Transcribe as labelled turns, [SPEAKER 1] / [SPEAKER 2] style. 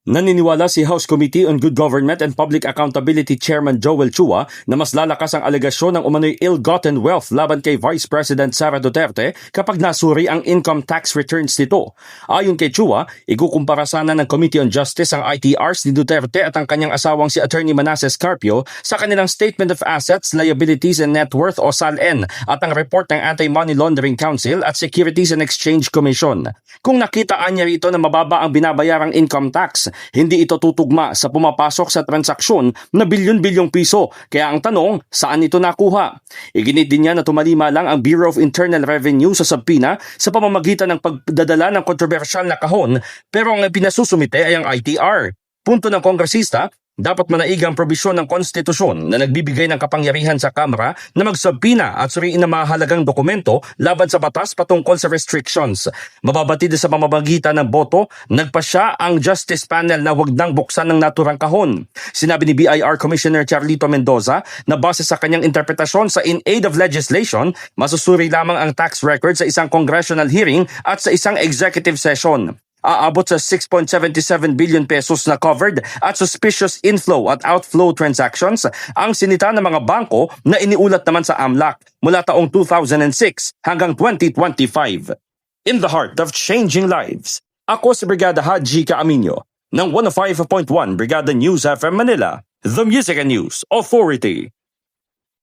[SPEAKER 1] Naniniwala si House Committee on Good Government and Public Accountability Chairman Joel Chua na mas lalakas ang alegasyon ng umano'y ill-gotten wealth laban kay Vice President Sara Duterte kapag nasuri ang income tax returns nito. Ayon kay Chua, ikukumpara sana ng Committee on Justice ang ITRs ni Duterte at ang kanyang asawang si Attorney Manasseh Carpio sa kanilang Statement of Assets, Liabilities and Net Worth o SALN at ang report ng Anti-Money Laundering Council at Securities and Exchange Commission. Kung nakitaan niya rito na mababa ang binabayarang income tax, hindi ito tutugma sa pumapasok sa transaksyon na bilyon-bilyong piso. Kaya ang tanong, saan ito nakuha? Iginit din niya na tumalima lang ang Bureau of Internal Revenue sa subpoena sa pamamagitan ng pagdadala ng kontrobersyal na kahon, pero ang pinasusumite ay ang ITR. Punto ng kongresista, dapat manaig ang probisyon ng konstitusyon na nagbibigay ng kapangyarihan sa Kamara na magsubpina at suriin ang mahalagang dokumento laban sa batas patungkol sa restrictions. Mababatid sa pamamagitan ng boto, nagpasya ang Justice Panel na huwag nang buksan ng naturang kahon. Sinabi ni BIR Commissioner Charlito Mendoza na base sa kanyang interpretasyon sa In Aid of Legislation, masusuri lamang ang tax record sa isang congressional hearing at sa isang executive session. Aabot sa 6.77 billion pesos na covered at suspicious inflow at outflow transactions ang sinita ng mga bangko na iniulat naman sa AMLAC mula taong 2006 hanggang 2025. In the heart of changing lives, ako si Brigada Haji Caaminio ng 105.1 Brigada News FM Manila, The Music and News Authority.